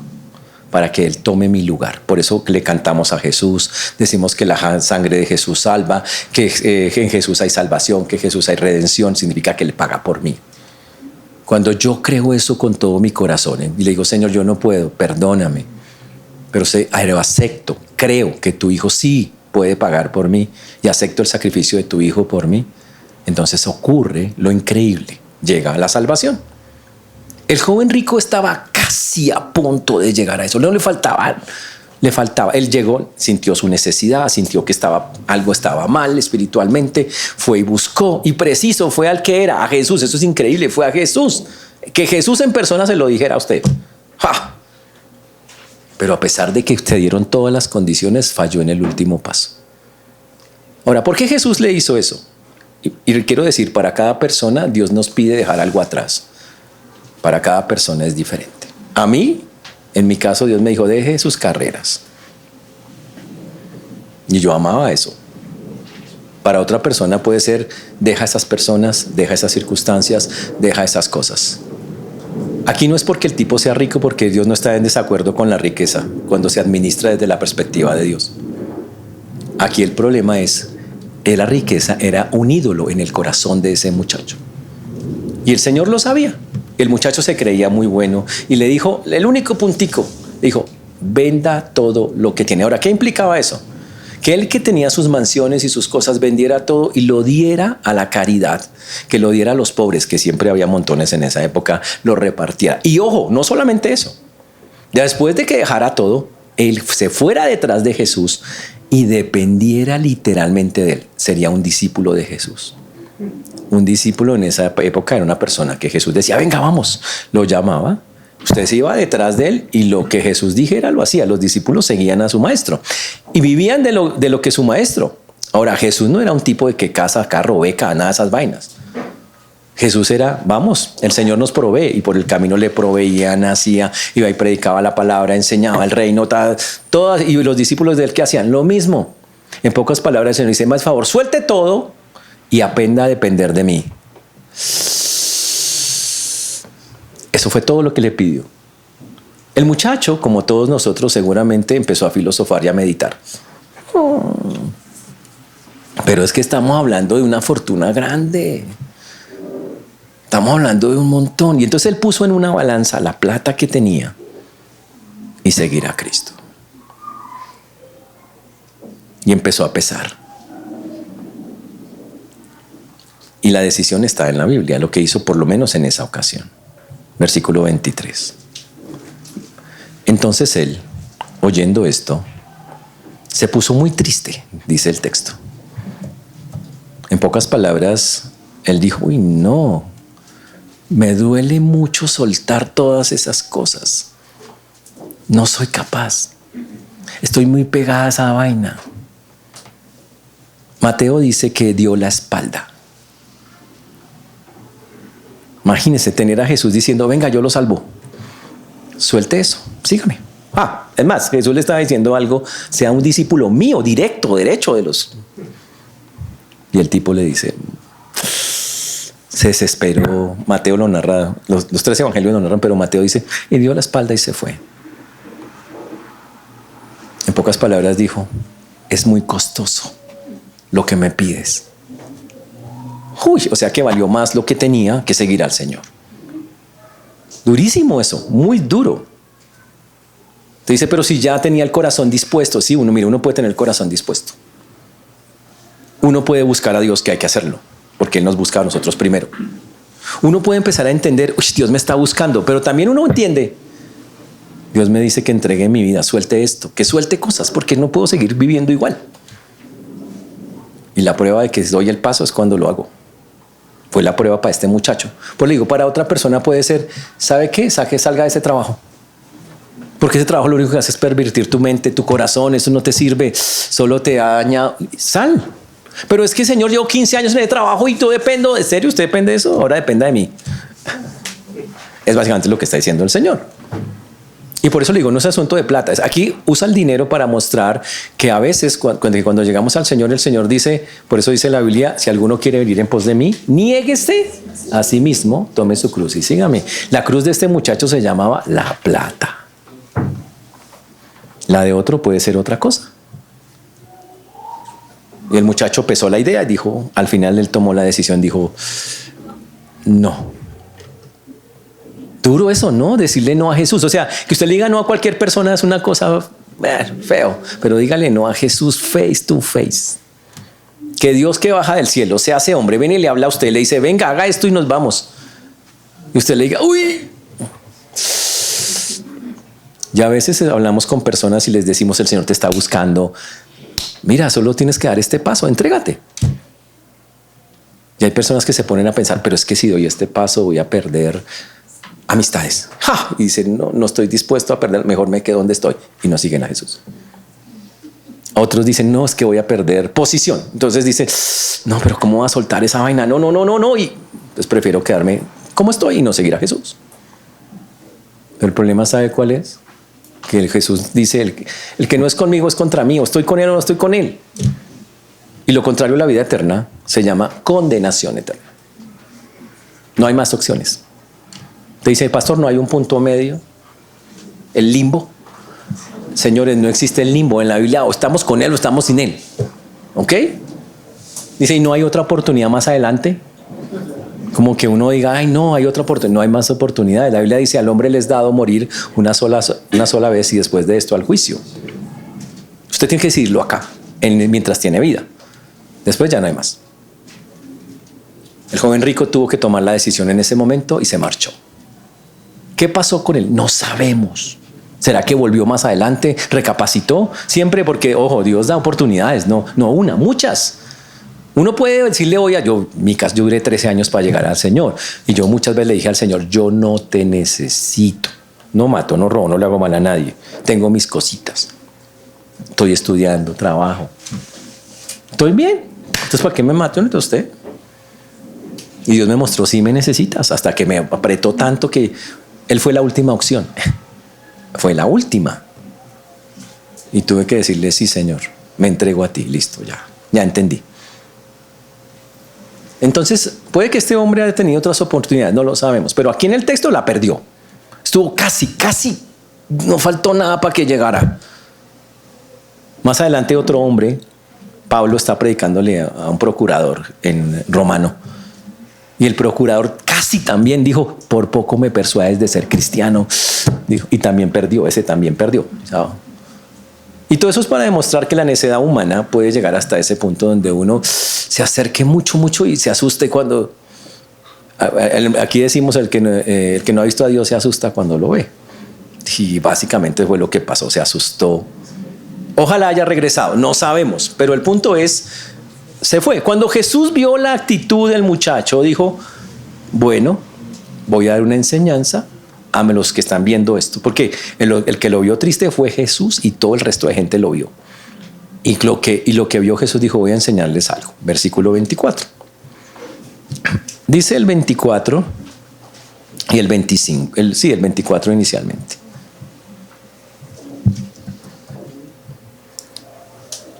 para que Él tome mi lugar. Por eso le cantamos a Jesús, decimos que la sangre de Jesús salva, que en Jesús hay salvación, que en Jesús hay redención, significa que Él paga por mí. Cuando yo creo eso con todo mi corazón y le digo, Señor, yo no puedo, perdóname, pero acepto, creo que tu Hijo sí puede pagar por mí y acepto el sacrificio de tu Hijo por mí, entonces ocurre lo increíble, llega la salvación. El joven rico estaba casi a punto de llegar a eso, no le faltaba, él llegó, sintió su necesidad, sintió que algo estaba mal espiritualmente, fue y buscó, y preciso fue al que era, a Jesús. Eso es increíble, fue a Jesús, que Jesús en persona se lo dijera a usted. ¡Ja! Pero a pesar de que usted dieron todas las condiciones, falló en el último paso. Ahora, ¿por qué Jesús le hizo eso? Y quiero decir, para cada persona Dios nos pide dejar algo atrás. Para cada persona es diferente. A mí, en mi caso, Dios me dijo, deje sus carreras. Y yo amaba eso. Para otra persona puede ser, deja esas personas, deja esas circunstancias, deja esas cosas. Aquí no es porque el tipo sea rico, porque Dios no está en desacuerdo con la riqueza cuando se administra desde la perspectiva de Dios. Aquí el problema es que la riqueza era un ídolo en el corazón de ese muchacho. Y el Señor lo sabía. El muchacho se creía muy bueno y le dijo, el único puntico, le dijo, venda todo lo que tiene. Ahora, ¿qué implicaba eso? Que él, que tenía sus mansiones y sus cosas, vendiera todo y lo diera a la caridad, que lo diera a los pobres, que siempre había montones en esa época, lo repartiera. Y ojo, no solamente eso. Ya después de que dejara todo, él se fuera detrás de Jesús y dependiera literalmente de él. Sería un discípulo de Jesús. Un discípulo en esa época era una persona que Jesús decía, venga, vamos. Lo llamaba. Usted se iba detrás de él y lo que Jesús dijera lo hacía. Los discípulos seguían a su maestro y vivían de lo que su maestro. Ahora, Jesús no era un tipo de que casa, carro, beca, nada de esas vainas. Jesús era, vamos, el Señor nos provee, y por el camino le proveía, nacía, iba y predicaba la palabra, enseñaba el reino, todas, y los discípulos de él, ¿qué hacían? Lo mismo. En pocas palabras, el Señor dice, más favor, suelte todo y aprenda a depender de mí. Eso fue todo lo que le pidió. El muchacho, como todos nosotros, seguramente empezó a filosofar y a meditar. Pero es que estamos hablando de una fortuna grande. Estamos hablando de un montón. Y entonces él puso en una balanza la plata que tenía y seguir a Cristo. Y empezó a pesar. Y la decisión está en la Biblia, lo que hizo por lo menos en esa ocasión. Versículo 23. Entonces él, oyendo esto, se puso muy triste, dice el texto. En pocas palabras, él dijo, uy, no, me duele mucho soltar todas esas cosas. No soy capaz. Estoy muy pegada a esa vaina. Mateo dice que dio la espalda. Imagínese tener a Jesús diciendo, venga, yo lo salvo. Suelte eso, sígame. Es más, Jesús le estaba diciendo algo, sea un discípulo mío, directo, derecho de los... Y el tipo le dice, se desesperó. Mateo lo narra, los tres evangelios lo narran, pero Mateo dice, y dio la espalda y se fue. En pocas palabras dijo, es muy costoso lo que me pides. O sea que valió más lo que tenía que seguir al Señor. Durísimo eso, muy duro. Te dice, pero si ya tenía el corazón dispuesto. Sí, uno puede tener el corazón dispuesto. Uno puede buscar a Dios, que hay que hacerlo, porque Él nos busca a nosotros primero. Uno puede empezar a entender, Dios me está buscando, pero también uno entiende, Dios me dice que entregue mi vida, suelte esto, que suelte cosas, porque no puedo seguir viviendo igual. Y la prueba de que doy el paso es cuando lo hago. Fue la prueba para este muchacho. Pues le digo, para otra persona puede ser, ¿sabe qué? Salga de ese trabajo. Porque ese trabajo lo único que hace es pervertir tu mente, tu corazón, eso no te sirve, solo te daña. Sal. Pero es que, Señor, llevo 15 años en el trabajo y yo dependo. ¿En serio usted depende de eso? Ahora dependa de mí. Es básicamente lo que está diciendo el Señor. Y por eso le digo, no es asunto de plata. Aquí usa el dinero para mostrar que a veces cuando llegamos al Señor, el Señor dice, por eso dice la Biblia, si alguno quiere venir en pos de mí, niéguese a sí mismo, tome su cruz y sígame. La cruz de este muchacho se llamaba la plata. La de otro puede ser otra cosa. Y el muchacho pesó la idea y dijo, al final él tomó la decisión, dijo, no. Duro eso, ¿no? Decirle no a Jesús. O sea, que usted le diga no a cualquier persona es una cosa feo, pero dígale no a Jesús face to face. Que Dios que baja del cielo se hace hombre, viene y le habla a usted, le dice, venga, haga esto y nos vamos. Y usted le diga, uy. Y a veces hablamos con personas y les decimos, el Señor te está buscando. Mira, solo tienes que dar este paso, entrégate. Y hay personas que se ponen a pensar, pero es que si doy este paso voy a perder amistades. Y dicen, no estoy dispuesto a perder, mejor me quedo donde estoy. Y no siguen a Jesús. Otros dicen, no, es que voy a perder posición. Entonces dicen, no, pero ¿cómo va a soltar esa vaina? No. Y entonces prefiero quedarme como estoy y no seguir a Jesús. Pero el problema, ¿sabe cuál es? Que Jesús dice, el que no es conmigo es contra mí, o estoy con él o no estoy con él. Y lo contrario a la vida eterna se llama condenación eterna. No hay más opciones. Te dice, pastor, no hay un punto medio. El limbo. Señores, no existe el limbo en la Biblia, o estamos con él o estamos sin él. ¿Ok? Dice, ¿y no hay otra oportunidad más adelante? Como que uno diga, ay, no, hay otra oportunidad. No hay más oportunidades. La Biblia dice, al hombre les es dado morir una sola vez y después de esto al juicio. Usted tiene que decidirlo acá, mientras tiene vida. Después ya no hay más. El joven rico tuvo que tomar la decisión en ese momento y se marchó. ¿Qué pasó con él? No sabemos. ¿Será que volvió más adelante? ¿Recapacitó? Siempre porque, ojo, Dios da oportunidades, no una, muchas. Uno puede decirle, oye, yo duré 13 años para llegar al Señor. Y yo muchas veces le dije al Señor, yo no te necesito. No mato, no robo, no le hago mal a nadie. Tengo mis cositas. Estoy estudiando, trabajo. Estoy bien. Entonces, ¿para qué me mato entre usted? Y Dios me mostró, sí me necesitas. Hasta que me apretó tanto que Él fue la última opción. Fue la última. Y tuve que decirle, sí, Señor, me entrego a ti. Listo, ya entendí. Entonces, puede que este hombre haya tenido otras oportunidades, no lo sabemos, pero aquí en el texto la perdió. Estuvo casi. no faltó nada para que llegara. Más adelante otro hombre, Pablo, está predicándole a un procurador en romano. Y el procurador casi también dijo, por poco me persuades de ser cristiano. Dijo, y también perdió, ese también perdió. ¿Sabes? Y todo eso es para demostrar que la necedad humana puede llegar hasta ese punto donde uno se acerque mucho, mucho y se asuste cuando... Aquí decimos el que no ha visto a Dios se asusta cuando lo ve. Y básicamente fue lo que pasó, se asustó. Ojalá haya regresado, no sabemos, pero el punto es, se fue. Cuando Jesús vio la actitud del muchacho, dijo, bueno, voy a dar una enseñanza a los que están viendo esto, porque el que lo vio triste fue Jesús y todo el resto de gente lo vio. Y lo que vio Jesús dijo, voy a enseñarles algo. Versículo 24. Dice el 24 y el 25, el 24 inicialmente.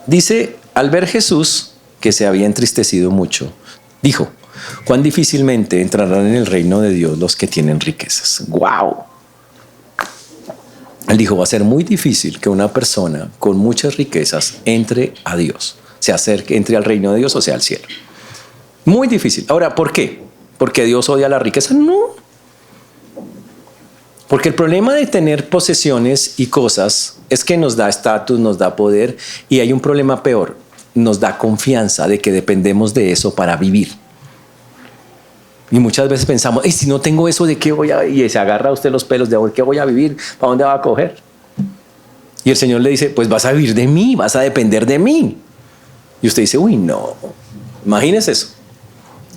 Dice, al ver Jesús que se había entristecido mucho, dijo, cuán difícilmente entrarán en el reino de Dios los que tienen riquezas. ¡Wow! Él dijo, va a ser muy difícil que una persona con muchas riquezas entre a Dios, se acerque, entre al reino de Dios o sea al cielo. Muy difícil. Ahora, ¿por qué? ¿Porque Dios odia la riqueza? No. Porque el problema de tener posesiones y cosas es que nos da estatus, nos da poder, y hay un problema peor, nos da confianza de que dependemos de eso para vivir. Y muchas veces pensamos, si no tengo eso, ¿de qué voy a vivir? Y se agarra a usted los pelos, ¿de qué voy a vivir? ¿Para dónde va a coger? Y el Señor le dice, pues vas a vivir de mí, vas a depender de mí. Y usted dice, uy, no, imagínese eso.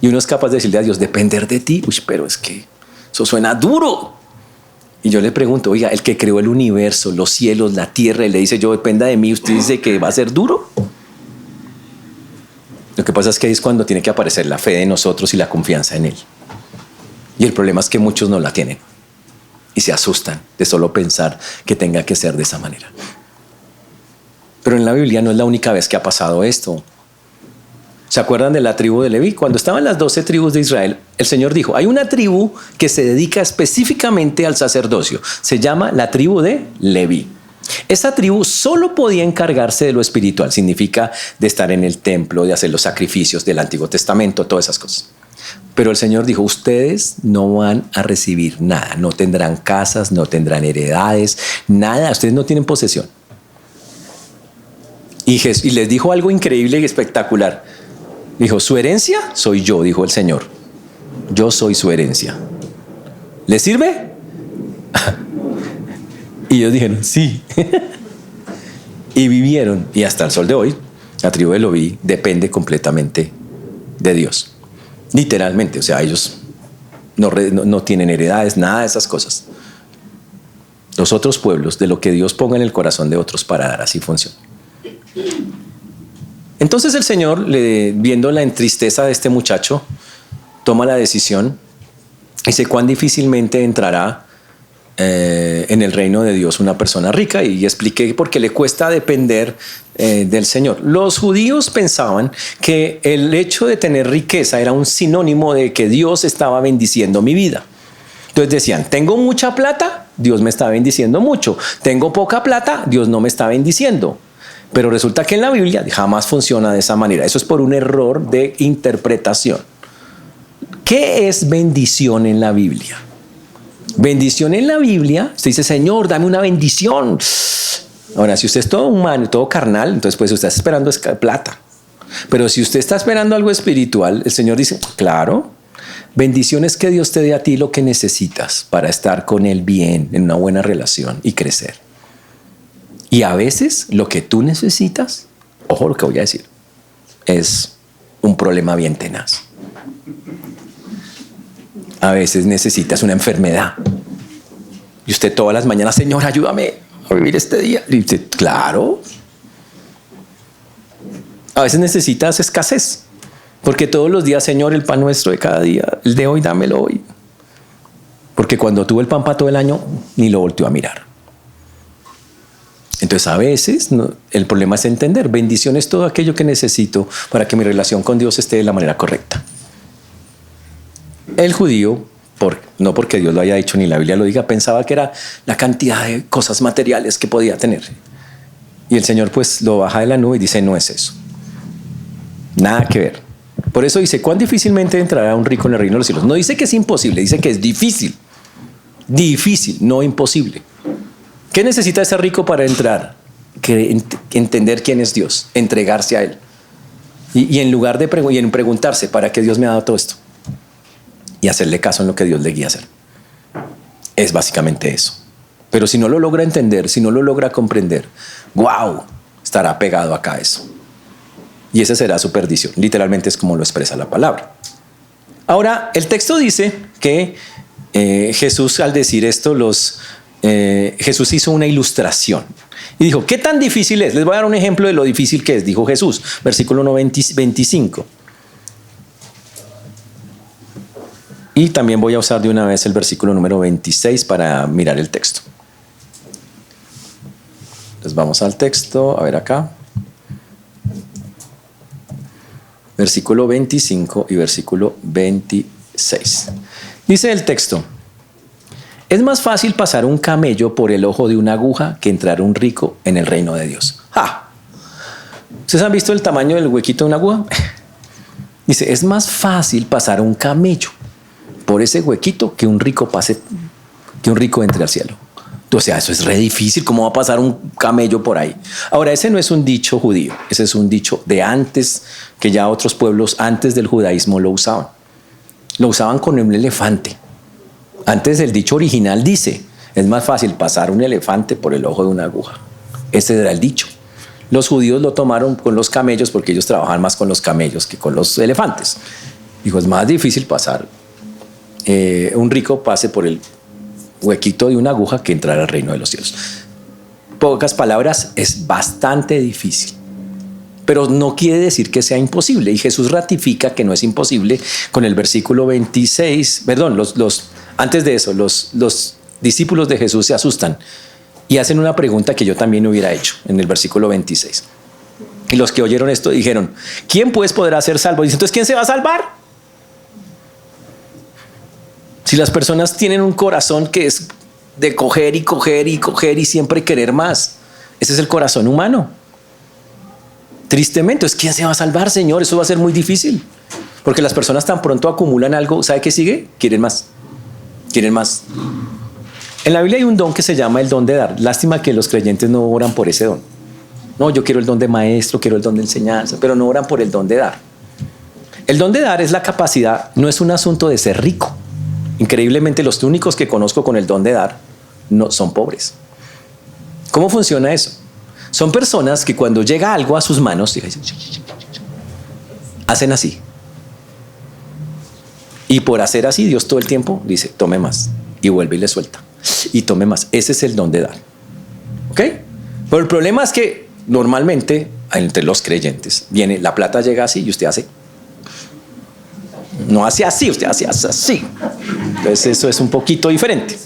Y uno es capaz de decirle a Dios, depender de ti. Uy, pero es que eso suena duro. Y yo le pregunto, oiga, el que creó el universo, los cielos, la tierra, y le dice, yo dependa de mí, ¿usted dice que va a ser duro? Lo que pasa es que ahí es cuando tiene que aparecer la fe de nosotros y la confianza en Él. Y el problema es que muchos no la tienen y se asustan de solo pensar que tenga que ser de esa manera. Pero en la Biblia no es la única vez que ha pasado esto. ¿Se acuerdan de la tribu de Leví? Cuando estaban las 12 tribus de Israel, el Señor dijo, hay una tribu que se dedica específicamente al sacerdocio. Se llama la tribu de Leví. Esa tribu solo podía encargarse de lo espiritual. Significa de estar en el templo, de hacer los sacrificios del Antiguo Testamento, todas esas cosas. Pero el Señor dijo, ustedes no van a recibir nada. No tendrán casas, no tendrán heredades, nada. Ustedes no tienen posesión. Y les dijo algo increíble y espectacular. Dijo, su herencia soy yo, dijo el Señor. Yo soy su herencia. ¿Le sirve? Y ellos dijeron, sí. Y vivieron. Y hasta el sol de hoy, la tribu de Leví depende completamente de Dios. Literalmente. O sea, ellos no tienen heredades, nada de esas cosas. Los otros pueblos, de lo que Dios ponga en el corazón de otros para dar, así funciona. Entonces el Señor, viendo la entristeza de este muchacho, toma la decisión y dice, cuán difícilmente entrará en el reino de Dios una persona rica, y expliqué por qué le cuesta depender del Señor. Los judíos pensaban que el hecho de tener riqueza era un sinónimo de que Dios estaba bendiciendo mi vida. Entonces decían, tengo mucha plata, Dios me está bendiciendo mucho. Tengo poca plata, Dios no me está bendiciendo. Pero resulta que en la Biblia jamás funciona de esa manera. Eso es por un error de interpretación. ¿Qué es bendición en la Biblia? Bendición en la Biblia, usted dice, Señor, dame una bendición. Ahora, si usted es todo humano, todo carnal, entonces pues usted está esperando plata. Pero si usted está esperando algo espiritual, el Señor dice, claro, bendición es que Dios te dé a ti lo que necesitas para estar con Él bien, en una buena relación y crecer. Y a veces lo que tú necesitas, ojo lo que voy a decir, es un problema bien tenaz. A veces necesitas una enfermedad. Y usted todas las mañanas, Señor, ayúdame a vivir este día. Y dice, claro. A veces necesitas escasez. Porque todos los días, Señor, el pan nuestro de cada día, el de hoy, dámelo hoy. Porque cuando tuvo el pan para todo el año, ni lo volteó a mirar. Entonces a veces el problema es entender, bendición es todo aquello que necesito para que mi relación con Dios esté de la manera correcta. El judío No porque Dios lo haya dicho ni la Biblia lo diga, pensaba que era la cantidad de cosas materiales que podía tener. Y el Señor pues lo baja de la nube y dice, no es eso. Nada que ver. Por eso dice, ¿cuán difícilmente entrará un rico en el reino de los cielos? No dice que es imposible, dice que es difícil. Difícil, no imposible. ¿Qué necesita ese rico para entrar? Entender quién es Dios, entregarse a Él. Y en lugar de preguntarse, ¿para qué Dios me ha dado todo esto? Y hacerle caso en lo que Dios le guía a hacer. Es básicamente eso. Pero si no lo logra entender, si no lo logra comprender, ¡wow! Estará pegado acá a eso. Y esa será su perdición. Literalmente es como lo expresa la palabra. Ahora, el texto dice que Jesús, al decir esto, Jesús hizo una ilustración. Y dijo, ¿qué tan difícil es? Les voy a dar un ejemplo de lo difícil que es, dijo Jesús. Versículo 25. Y también voy a usar de una vez el versículo número 26 para mirar el texto. Entonces vamos al texto, a ver acá. Versículo 25 y versículo 26. Dice el texto, es más fácil pasar un camello por el ojo de una aguja que entrar un rico en el reino de Dios. ¡Ja! ¿Ustedes han visto el tamaño del huequito de una aguja? Dice, es más fácil pasar un camello por ese huequito que un rico entre al cielo. O sea, eso es re difícil. ¿Cómo va a pasar un camello por ahí? Ahora, ese no es un dicho judío. Ese es un dicho de antes, que ya otros pueblos antes del judaísmo lo usaban. Lo usaban con un elefante. Antes el dicho original dice, es más fácil pasar un elefante por el ojo de una aguja. Ese era el dicho. Los judíos lo tomaron con los camellos porque ellos trabajan más con los camellos que con los elefantes. Dijo, es más difícil pasar un rico pase por el huequito de una aguja que entrar al reino de los cielos. Pocas palabras, es bastante difícil. Pero no quiere decir que sea imposible. Y Jesús ratifica que no es imposible con el versículo 26. Perdón, antes de eso, los discípulos de Jesús se asustan y hacen una pregunta que yo también hubiera hecho en el versículo 26. Y los que oyeron esto dijeron, ¿quién pues podrá ser salvo? Y dicen, entonces, ¿quién se va a salvar? Si las personas tienen un corazón que es de coger y coger y coger y siempre querer más, ese es el corazón humano. Tristemente, ¿quién se va a salvar, Señor? Eso va a ser muy difícil. Porque las personas tan pronto acumulan algo, ¿sabe qué sigue? Quieren más. Quieren más. En la Biblia hay un don que se llama el don de dar. Lástima que los creyentes no oran por ese don. No, yo quiero el don de maestro, quiero el don de enseñanza, pero no oran por el don de dar. El don de dar es la capacidad, no es un asunto de ser rico. Increíblemente, los únicos que conozco con el don de dar no son pobres. ¿Cómo funciona eso? Son personas que cuando llega algo a sus manos, hacen así. Y por hacer así, Dios todo el tiempo dice, tome más. Y vuelve y le suelta. Y tome más. Ese es el don de dar. ¿Ok? Pero el problema es que normalmente, entre los creyentes, la plata llega así y usted hace. No hace así, usted hace así. Entonces eso es un poquito diferente.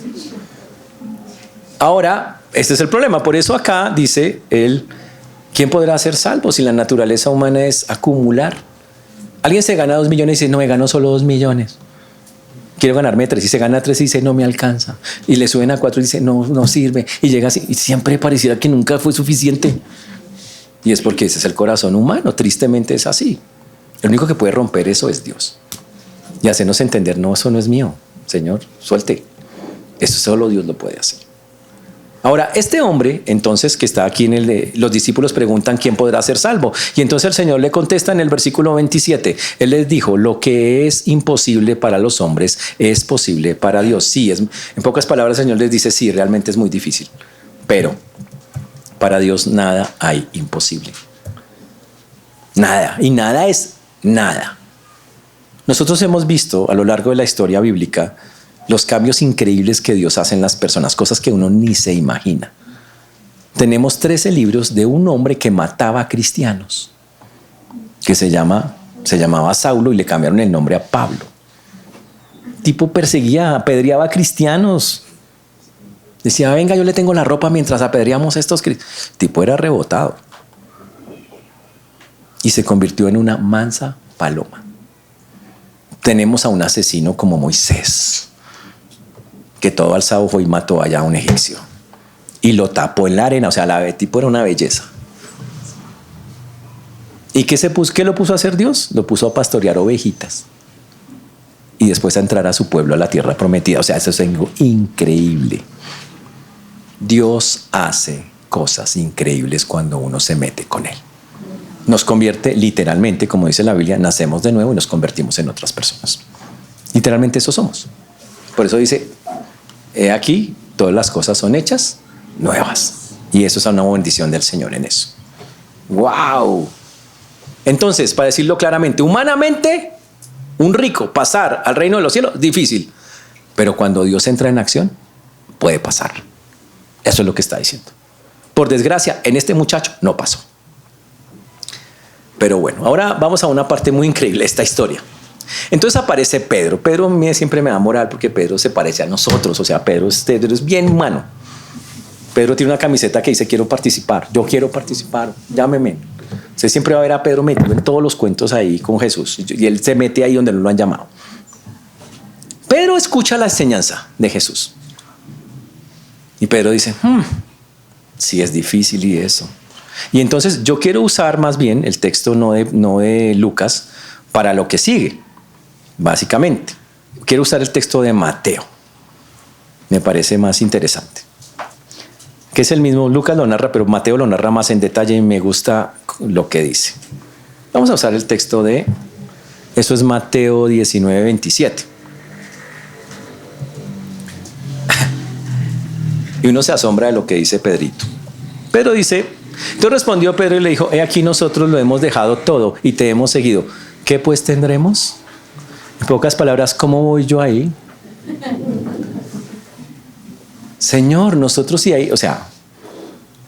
Ahora, este es el problema. Por eso acá dice él, ¿quién podrá ser salvo si la naturaleza humana es acumular? Alguien se gana 2 millones y dice, no, me gano solo 2 millones. Quiero ganarme 3. Y se gana 3 y dice, no me alcanza. Y le suben a 4 y dice, no sirve. Y llega así, y siempre pareciera que nunca fue suficiente. Y es porque ese es el corazón humano. Tristemente es así. El único que puede romper eso es Dios. Y hacernos entender, no, eso no es mío. Señor, suelte. Eso solo Dios lo puede hacer. Ahora, este hombre, entonces, que está aquí en los discípulos preguntan quién podrá ser salvo. Y entonces el Señor le contesta en el versículo 27. Él les dijo, lo que es imposible para los hombres es posible para Dios. Sí, en pocas palabras el Señor les dice, sí, realmente es muy difícil. Pero para Dios nada hay imposible. Nada. Y nada es nada. Nosotros hemos visto a lo largo de la historia bíblica los cambios increíbles que Dios hace en las personas, cosas que uno ni se imagina. Tenemos 13 libros de un hombre que mataba a cristianos, que se llamaba Saulo y le cambiaron el nombre a Pablo. Tipo perseguía, apedreaba a cristianos. Decía, venga, yo le tengo la ropa mientras apedreamos a estos cristianos. Tipo era rebotado. Y se convirtió en una mansa paloma. Tenemos a un asesino como Moisés, que todo alzado fue y mató allá a un egipcio. Y lo tapó en la arena, o sea, el tipo era una belleza. ¿Y qué lo puso a hacer Dios? Lo puso a pastorear ovejitas. Y después a entrar a su pueblo, a la tierra prometida. O sea, eso es algo increíble. Dios hace cosas increíbles cuando uno se mete con Él. Nos convierte literalmente, como dice la Biblia, nacemos de nuevo y nos convertimos en otras personas. Literalmente eso somos. Por eso dice, he aquí, todas las cosas son hechas nuevas. Y eso es una bendición del Señor en eso. ¡Wow! Entonces, para decirlo claramente, humanamente, un rico pasar al reino de los cielos, difícil. Pero cuando Dios entra en acción, puede pasar. Eso es lo que está diciendo. Por desgracia, en este muchacho no pasó. Pero bueno, ahora vamos a una parte muy increíble de esta historia. Entonces aparece Pedro. Pedro siempre me da moral porque Pedro se parece a nosotros. O sea, Pedro es bien humano. Pedro tiene una camiseta que dice, quiero participar. Yo quiero participar, llámeme. Usted siempre va a ver a Pedro metido en todos los cuentos ahí con Jesús. Y él se mete ahí donde no lo han llamado. Pedro escucha la enseñanza de Jesús. Y Pedro dice, sí es difícil y eso. Y entonces yo quiero usar más bien el texto no de Lucas para lo que sigue, básicamente. Quiero usar el texto de Mateo. Me parece más interesante. Que es el mismo, Lucas lo narra, pero Mateo lo narra más en detalle y me gusta lo que dice. Vamos a usar el texto eso es Mateo 19, 27. Y uno se asombra de lo que dice Pedrito. Pedro dice, entonces respondió Pedro y le dijo, he aquí nosotros lo hemos dejado todo y te hemos seguido. ¿Qué pues tendremos? En pocas palabras, ¿cómo voy yo ahí? Señor, nosotros sí hay, o sea,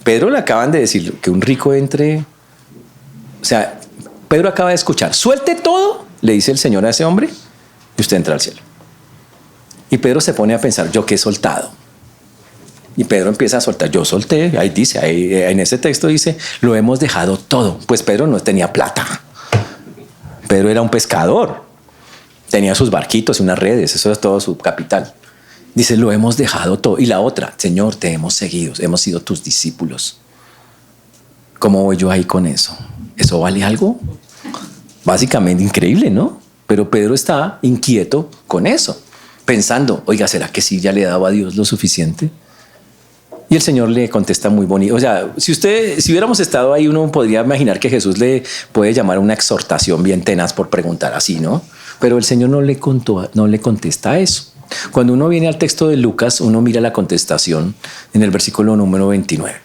Pedro le acaban de decir que un rico entre, o sea, Pedro acaba de escuchar, suelte todo, le dice el Señor a ese hombre, y usted entra al cielo. Y Pedro se pone a pensar, ¿yo qué he soltado? Y Pedro empieza a soltar, yo solté, ahí dice, en ese texto dice, lo hemos dejado todo. Pues Pedro no tenía plata. Pedro era un pescador, tenía sus barquitos y unas redes, eso es todo su capital. Dice, lo hemos dejado todo. Y la otra, Señor, te hemos seguido, hemos sido tus discípulos. ¿Cómo voy yo ahí con eso? ¿Eso vale algo? Básicamente increíble, ¿no? Pero Pedro está inquieto con eso, pensando, oiga, ¿será que sí ya le daba a Dios lo suficiente? Y el Señor le contesta muy bonito. O sea, si hubiéramos estado ahí, uno podría imaginar que Jesús le puede llamar una exhortación bien tenaz por preguntar así, ¿no? Pero el Señor no le contesta eso. Cuando uno viene al texto de Lucas, uno mira la contestación en el versículo número 29.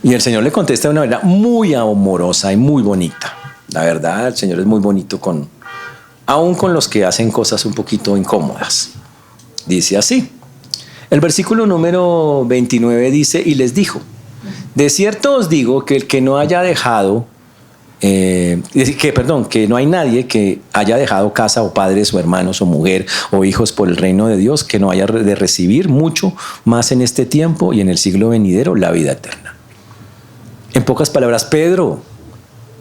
Y el Señor le contesta de una manera muy amorosa y muy bonita. La verdad, el Señor es muy bonito aún con los que hacen cosas un poquito incómodas. Dice así. El versículo número 29 dice, y les dijo, de cierto os digo que el que no haya dejado, que no hay nadie que haya dejado casa o padres o hermanos o mujer o hijos por el reino de Dios, que no haya de recibir mucho más en este tiempo y en el siglo venidero la vida eterna. En pocas palabras, Pedro,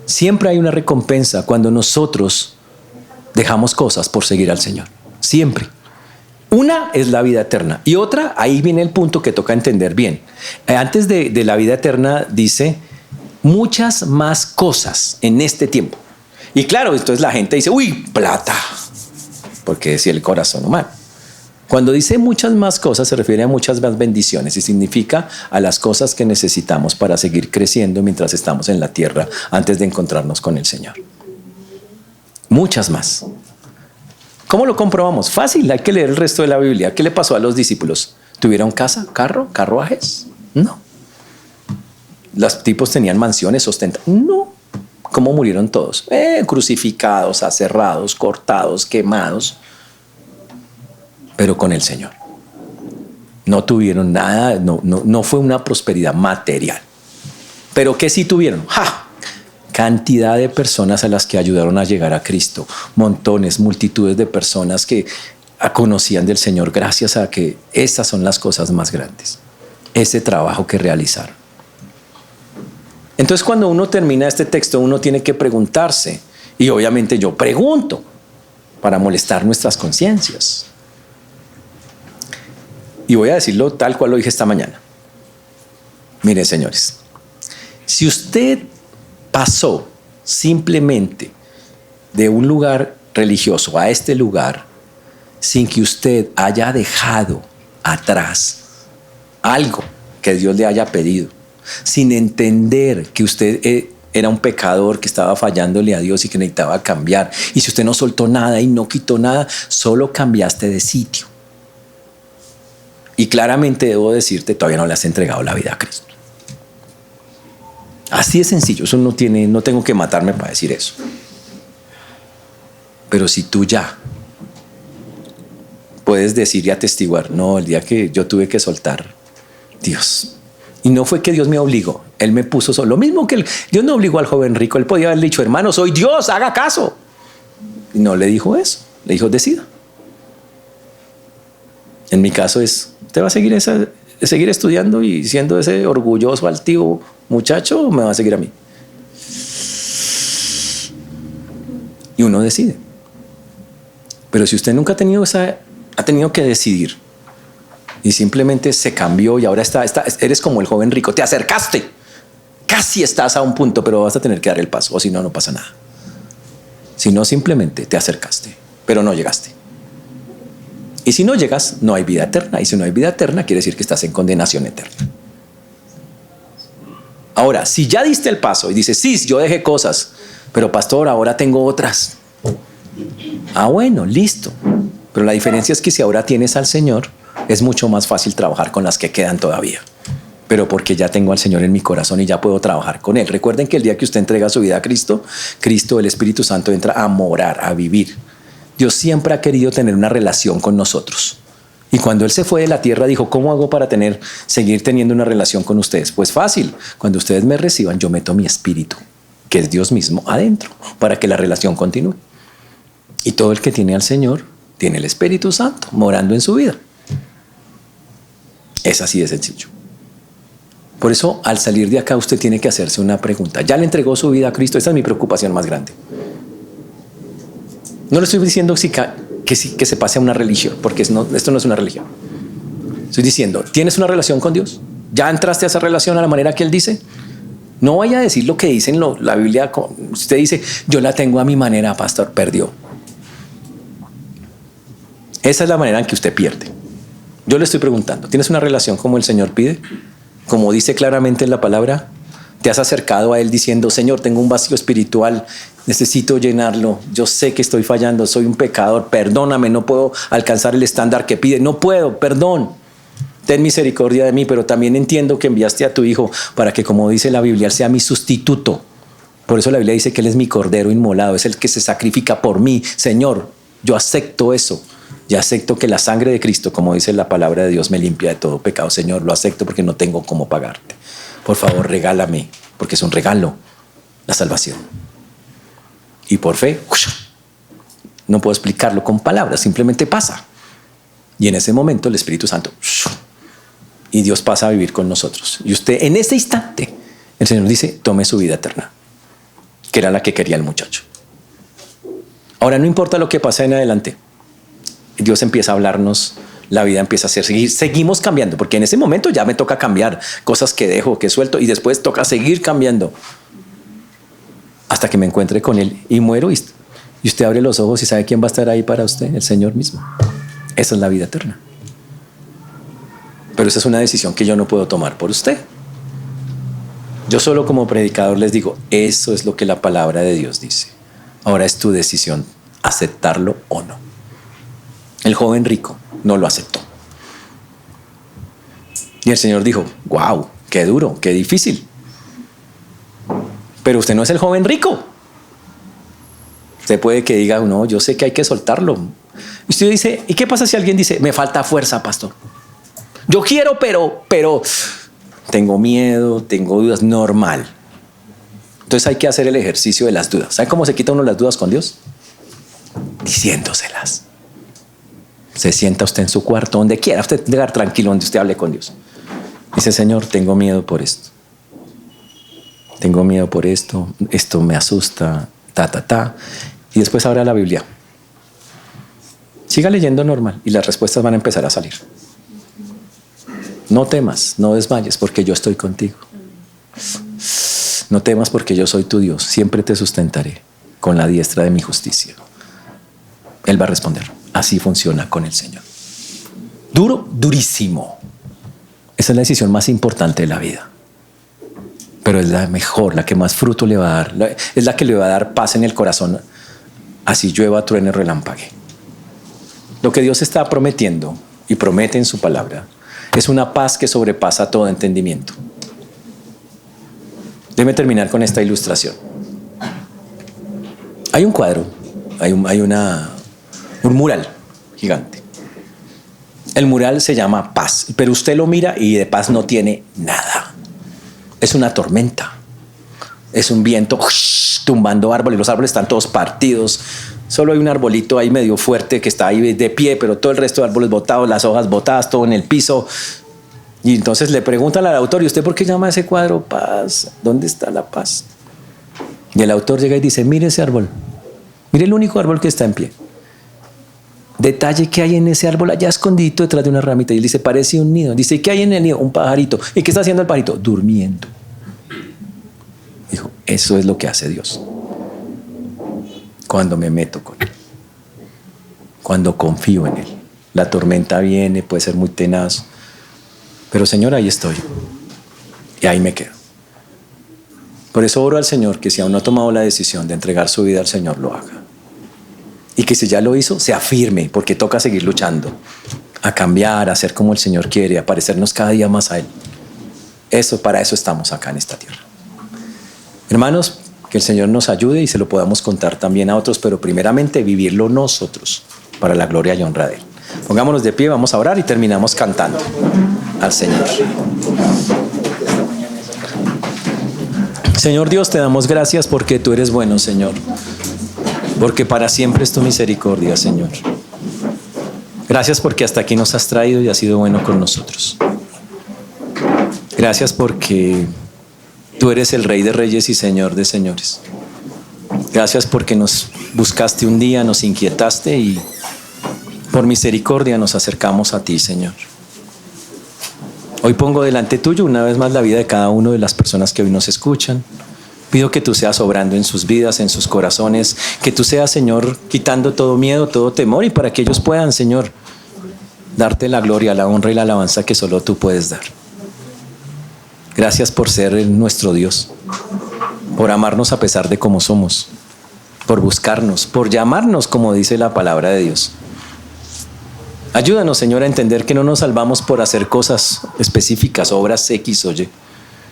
siempre hay una recompensa cuando nosotros dejamos cosas por seguir al Señor. Siempre. Una es la vida eterna y otra, ahí viene el punto que toca entender bien. Antes de la vida eterna dice muchas más cosas en este tiempo. Y claro, entonces la gente dice, uy, plata, porque es el corazón humano. Cuando dice muchas más cosas se refiere a muchas más bendiciones y significa a las cosas que necesitamos para seguir creciendo mientras estamos en la tierra antes de encontrarnos con el Señor. Muchas más. ¿Cómo lo comprobamos? Fácil, hay que leer el resto de la Biblia. ¿Qué le pasó a los discípulos? ¿Tuvieron casa, carro, carruajes? No. ¿Los tipos tenían mansiones ostentadas? No. ¿Cómo murieron todos? Crucificados, aserrados, cortados, quemados. Pero con el Señor. No tuvieron nada, no fue una prosperidad material. ¿Pero qué sí tuvieron? ¡Ja! Cantidad de personas a las que ayudaron a llegar a Cristo, montones, multitudes de personas que conocían del Señor gracias a que esas son las cosas más grandes, ese trabajo que realizaron. Entonces cuando uno termina este texto uno tiene que preguntarse, y obviamente yo pregunto para molestar nuestras conciencias, Y voy a decirlo tal cual lo dije esta mañana. Miren, señores, si usted pasó simplemente de un lugar religioso a este lugar sin que usted haya dejado atrás algo que Dios le haya pedido, sin entender que usted era un pecador que estaba fallándole a Dios y que necesitaba cambiar, y si usted no soltó nada y no quitó nada, solo cambiaste de sitio. Y claramente debo decirte, todavía no le has entregado la vida a Cristo. Así de sencillo, eso no tengo que matarme para decir eso. Pero si tú ya puedes decir y atestiguar, no, el día que yo tuve que soltar, Dios, y no fue que Dios me obligó, Él me puso solo. Lo mismo que Dios no obligó al joven rico, Él podía haberle dicho, hermano, soy Dios, haga caso. Y no le dijo eso, le dijo, decida. En mi caso ¿usted va a seguir estudiando y siendo ese orgulloso, altivo muchacho, o me va a seguir a mí? Y uno decide. Pero si usted nunca ha tenido que decidir y simplemente se cambió y ahora eres como el joven rico, te acercaste, casi estás a un punto, pero vas a tener que dar el paso, o si no, no pasa nada. Si no, simplemente te acercaste, pero no llegaste. Y si no llegas, no hay vida eterna. Y si no hay vida eterna, quiere decir que estás en condenación eterna. Ahora, si ya diste el paso y dices, sí, yo dejé cosas, pero pastor, ahora tengo otras. Ah, bueno, listo. Pero la diferencia es que si ahora tienes al Señor, es mucho más fácil trabajar con las que quedan todavía. Pero porque ya tengo al Señor en mi corazón y ya puedo trabajar con Él. Recuerden que el día que usted entrega su vida a Cristo, Cristo, el Espíritu Santo, entra a morar, a vivir. Dios siempre ha querido tener una relación con nosotros. Y cuando Él se fue de la tierra, dijo, ¿cómo hago para seguir teniendo una relación con ustedes? Pues fácil. Cuando ustedes me reciban, yo meto mi espíritu, que es Dios mismo, adentro, para que la relación continúe. Y todo el que tiene al Señor, tiene el Espíritu Santo morando en su vida. Es así de sencillo. Por eso, al salir de acá, usted tiene que hacerse una pregunta. ¿Ya le entregó su vida a Cristo? Esa es mi preocupación más grande. No le estoy diciendo que se pase a una religión, porque esto no es una religión. Estoy diciendo, ¿tienes una relación con Dios? ¿Ya entraste a esa relación a la manera que Él dice? No vaya a decir lo que dice en la Biblia. Usted dice, yo la tengo a mi manera, pastor, perdió. Esa es la manera en que usted pierde. Yo le estoy preguntando, ¿tienes una relación como el Señor pide? Como dice claramente en la palabra, ¿te has acercado a Él diciendo, Señor, tengo un vacío espiritual, necesito llenarlo, yo sé que estoy fallando, soy un pecador, perdóname, no puedo alcanzar el estándar que pide, no puedo, perdón, ten misericordia de mí, pero también entiendo que enviaste a tu Hijo para que, como dice la Biblia, Él sea mi sustituto. Por eso la Biblia dice que Él es mi cordero inmolado, es el que se sacrifica por mí. Señor, yo acepto eso. Ya acepto que la sangre de Cristo, como dice la palabra de Dios, me limpia de todo pecado. Señor, lo acepto porque no tengo cómo pagarte. Por favor, regálame, porque es un regalo, la salvación. Y por fe, no puedo explicarlo con palabras, simplemente pasa. Y en ese momento el Espíritu Santo, y Dios pasa a vivir con nosotros. Y usted, en ese instante, el Señor dice, tome su vida eterna, que era la que quería el muchacho. Ahora, no importa lo que pase en adelante. Dios empieza a hablarnos, la vida empieza a seguimos cambiando, porque en ese momento ya me toca cambiar cosas que dejo, que suelto, y después toca seguir cambiando hasta que me encuentre con Él y muero, y usted abre los ojos y sabe quién va a estar ahí para usted, el Señor mismo. Esa es la vida eterna. Pero esa es una decisión que yo no puedo tomar por usted. Yo solo como predicador les digo, eso es lo que la palabra de Dios dice. Ahora es tu decisión aceptarlo o no. El joven rico no lo aceptó. Y el Señor dijo, wow, qué duro, qué difícil. Pero usted no es el joven rico. Usted puede que diga, no, yo sé que hay que soltarlo. Y usted dice, ¿y qué pasa si alguien dice, me falta fuerza, pastor? Yo quiero, pero tengo miedo, tengo dudas, normal. Entonces hay que hacer el ejercicio de las dudas. ¿Sabe cómo se quita uno las dudas con Dios? Diciéndoselas. Se sienta usted en su cuarto, donde quiera, usted llegar tranquilo, donde usted hable con Dios. Dice, Señor, tengo miedo por esto. Tengo miedo por esto, esto me asusta, Y después abra la Biblia. Siga leyendo normal y las respuestas van a empezar a salir. No temas, no desmayes, porque yo estoy contigo. No temas, porque yo soy tu Dios. Siempre te sustentaré con la diestra de mi justicia. Él va a responder. Así funciona con el Señor. Duro, durísimo. Esa es la decisión más importante de la vida. Pero es la mejor, la que más fruto le va a dar. Es la que le va a dar paz en el corazón. Así llueva, truene, relámpague. Lo que Dios está prometiendo y promete en su palabra es una paz que sobrepasa todo entendimiento. Déjeme terminar con esta ilustración. Hay un cuadro, hay un mural gigante. El mural se llama Paz, pero usted lo mira y de paz no tiene nada. Es una tormenta, es un viento tumbando árboles, los árboles están todos partidos. Solo hay un arbolito ahí medio fuerte que está ahí de pie, pero todo el resto de árboles botados, las hojas botadas, todo en el piso. Y entonces le preguntan al autor, ¿y usted por qué llama ese cuadro Paz? ¿Dónde está la paz? Y el autor llega y dice, mire ese árbol, mire el único árbol que está en pie. Detalle que hay en ese árbol allá escondidito detrás de una ramita. Y él dice, parece un nido. Dice, ¿y qué hay en el nido? Un pajarito. ¿Y qué está haciendo el pajarito? Durmiendo. Dijo, eso es lo que hace Dios. Cuando me meto con Él. Cuando confío en Él. La tormenta viene, puede ser muy tenaz. Pero Señor, ahí estoy. Y ahí me quedo. Por eso oro al Señor que si aún no ha tomado la decisión de entregar su vida al Señor, lo haga. Y que si ya lo hizo, se afirme, porque toca seguir luchando, a cambiar, a ser como el Señor quiere, a parecernos cada día más a Él. Para eso estamos acá en esta tierra. Hermanos, que el Señor nos ayude y se lo podamos contar también a otros, pero primeramente vivirlo nosotros, para la gloria y honra de Él. Pongámonos de pie, vamos a orar y terminamos cantando al Señor. Señor Dios, te damos gracias porque tú eres bueno, Señor. Porque para siempre es tu misericordia, Señor. Gracias porque hasta aquí nos has traído y has sido bueno con nosotros. Gracias porque tú eres el Rey de Reyes y Señor de Señores. Gracias porque nos buscaste un día, nos inquietaste y por misericordia nos acercamos a ti, Señor. Hoy pongo delante tuyo una vez más la vida de cada una de las personas que hoy nos escuchan. Pido que tú seas obrando en sus vidas, en sus corazones, que tú seas, Señor, quitando todo miedo, todo temor, y para que ellos puedan, Señor, darte la gloria, la honra y la alabanza que solo tú puedes dar. Gracias por ser nuestro Dios, por amarnos a pesar de cómo somos, por buscarnos, por llamarnos como dice la palabra de Dios. Ayúdanos, Señor, a entender que no nos salvamos por hacer cosas específicas, obras X o Y,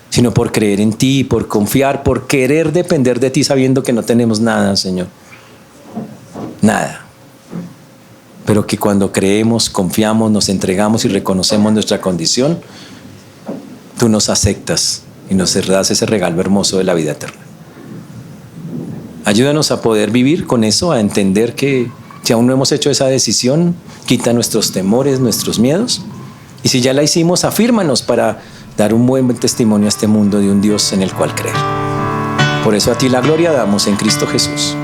sino por creer en ti, por confiar, por querer depender de ti sabiendo que no tenemos nada, Señor. Nada. Pero que cuando creemos, confiamos, nos entregamos y reconocemos nuestra condición, tú nos aceptas y nos das ese regalo hermoso de la vida eterna. Ayúdanos a poder vivir con eso, a entender que si aún no hemos hecho esa decisión, quita nuestros temores, nuestros miedos. Y si ya la hicimos, afírmanos para dar un buen testimonio a este mundo de un Dios en el cual creer. Por eso a ti la gloria damos en Cristo Jesús.